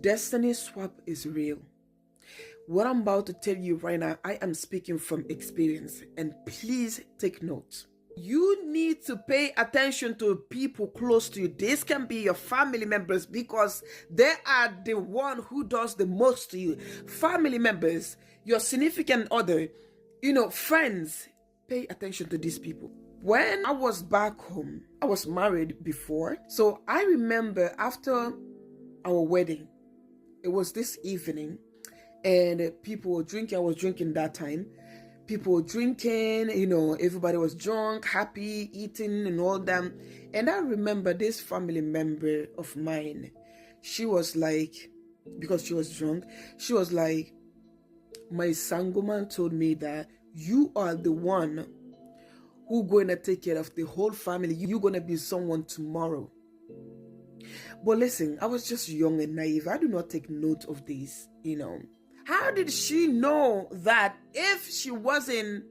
Destiny swap is real. What I'm about to tell you right now, I am speaking from experience, and please take note. You need to pay attention to people close to you. This can be your family members because they are the one who does the most to you. Family members, your significant other, friends. Pay attention to these people. When I was back home, I was married before. So I remember after our wedding, it was this evening, and people were drinking. I was drinking that time. People were drinking, everybody was drunk, happy, eating and all that. And I remember this family member of mine, she was like, because she was drunk, she was like, my sangoman told me that you are the one who going to take care of the whole family. You're going to be someone tomorrow. But listen, I was just young and naive. I do not take note of this, How did she know that if she wasn't,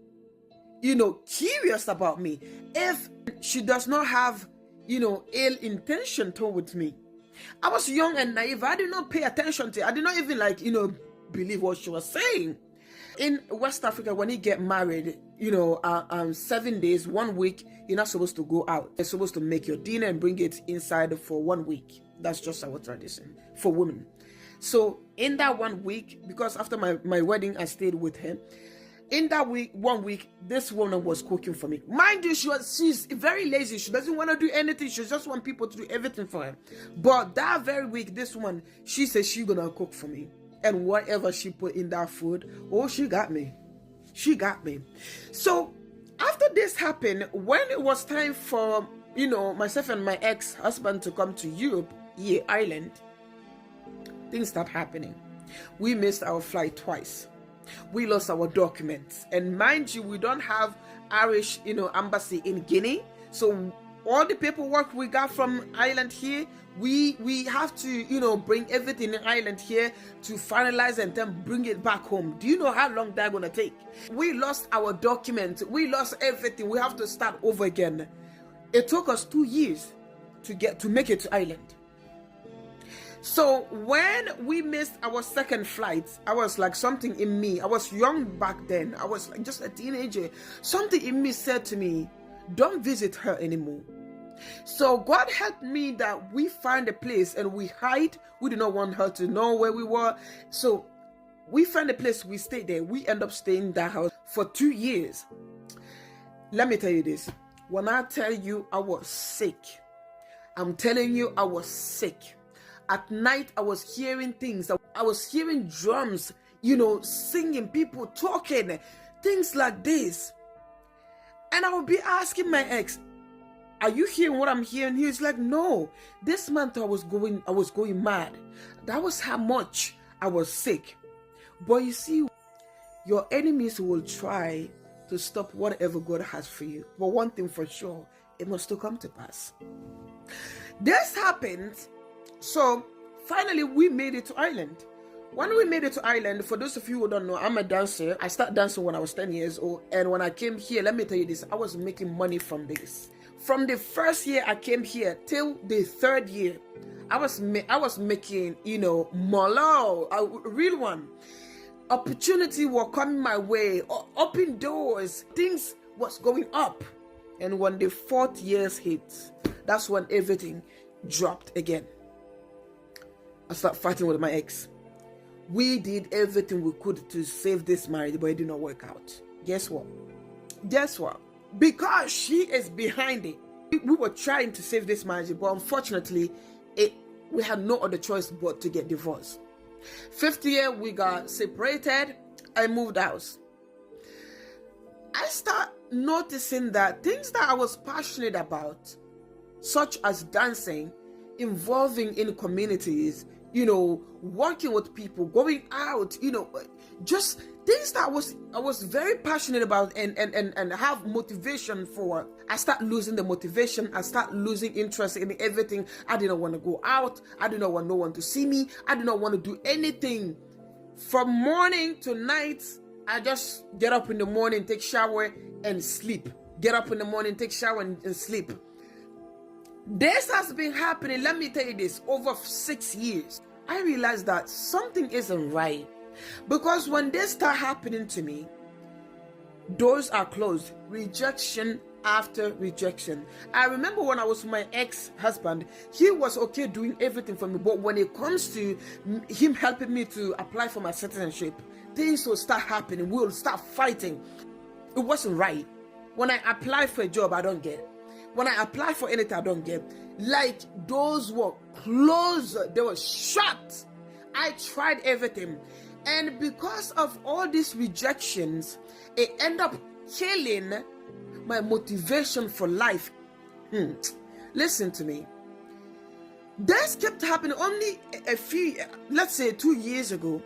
curious about me, if she does not have, ill intention towards me? I was young and naive. I did not pay attention to it. I did not even believe what she was saying. In West Africa, when you get married, 7 days, 1 week, you're not supposed to go out. You're supposed to make your dinner and bring it inside for 1 week. That's just our tradition for women. So in that 1 week, because after my wedding, I stayed with him. In that 1 week, this woman was cooking for me. Mind you, she's very lazy. She doesn't want to do anything. She just wants people to do everything for her. But that very week, this woman, she said she's going to cook for me. And whatever she put in that food, she got me. She got me. So after this happened, when it was time for, myself and my ex-husband to come to Europe, Ireland, things start happening. We missed our flight twice. We lost our documents. And mind you, we don't have Irish, embassy in Guinea. So all the paperwork we got from Ireland here, we have to, bring everything in Ireland here to finalize and then bring it back home. Do you know how long that's going to take? We lost our documents. We lost everything. We have to start over again. It took us 2 years to make it to Ireland. So when we missed our second flight, I was like, something in me, I was young back then. I was like just a teenager. Something in me said to me, don't visit her anymore. So God helped me that we find a place and we hide. We did not want her to know where we were. So we found a place, we stayed there. We end up staying in that house for 2 years. Let me tell you this. When I tell you I was sick, I'm telling you I was sick. At night, I was hearing things. I was hearing drums, singing, people talking, things like this. And I would be asking my ex, are you hearing what I'm hearing? He was like, no. This month I was going mad. That was how much I was sick. But you see, your enemies will try to stop whatever God has for you. But one thing for sure, it must still come to pass. This happened. So finally we made it to Ireland. When we made it to Ireland, for those of you who don't know, I'm a dancer. I started dancing when I was 10 years old. And when I came here, let me tell you this, I was making money from this. From the first year I came here till the third year, I was making, molo, a real one. Opportunity were coming my way, open doors, things was going up. And when the 4th year hit, that's when everything dropped again. I started fighting with my ex. We did everything we could to save this marriage, but it did not work out. Guess what? Because she is behind it. We were trying to save this marriage, but unfortunately, we had no other choice but to get divorced. 5th year, we got separated. I moved house. I start noticing that things that I was passionate about, such as dancing, involving in communities, working with people, going out, just things that I was very passionate about and have motivation for. I start losing the motivation. I start losing interest in everything. I did not want to go out. I did not want no one to see me. I did not want to do anything. From morning to night, I just get up in the morning, take shower and sleep. Get up in the morning, take shower and sleep. This has been happening, let me tell you this, over 6 years. I realized that something isn't right. Because when this start happening to me, doors are closed, rejection after rejection. I remember when I was with my ex-husband, he was okay doing everything for me, but when it comes to him helping me to apply for my citizenship, things will start happening. We'll start fighting. It wasn't right. When I apply for a job, I don't get. When I apply for anything, I don't get. Like, doors were closed, they were shut. I tried everything. And because of all these rejections, it ended up killing my motivation for life. Listen to me. This kept happening only a few, let's say 2 years ago.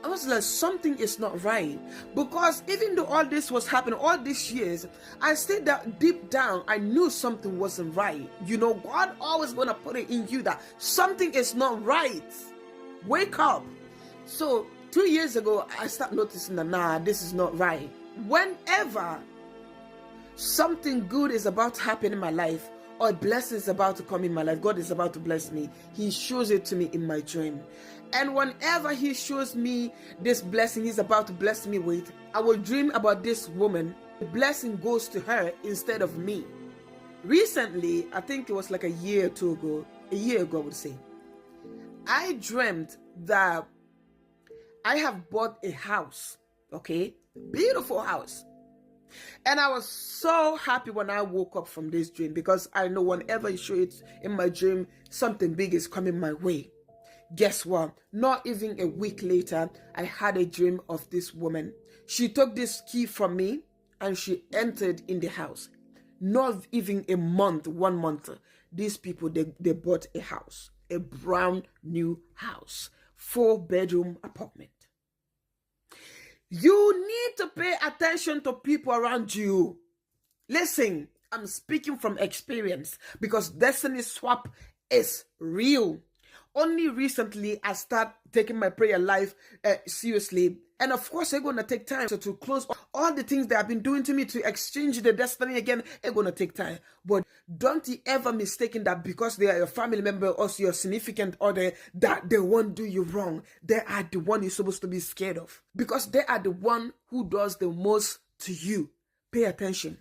I was like, something is not right. Because even though all this was happening all these years, I stayed that deep down, I knew something wasn't right. You know, God always gonna put it in you that something is not right. Wake up. So 2 years ago, I started noticing that, nah, this is not right. Whenever something good is about to happen in my life, or a blessing is about to come in my life, God is about to bless me, He shows it to me in my dream. And whenever He shows me this blessing He's about to bless me with, I will dream about this woman. The blessing goes to her instead of me. Recently, I think it was like a year ago, I would say, I dreamt that I have bought a house, okay? Beautiful house. And I was so happy when I woke up from this dream, because I know whenever you show it in my dream, something big is coming my way. Guess what? Not even a week later, I had a dream of this woman. She took this key from me and she entered in the house. Not even a month, 1 month, these people, they bought a house, a brand new house, 4-bedroom apartment. You need to pay attention to people around you. Listen, I'm speaking from experience, because destiny swap is real. Only recently I start taking my prayer life seriously. And of course, it's going to take time. So to close all the things that have been doing to me, to exchange the destiny again, it's going to take time. But don't you ever mistaken that because they are your family member or your significant other, that they won't do you wrong. They are the one you're supposed to be scared of, because they are the one who does the most to you. Pay attention.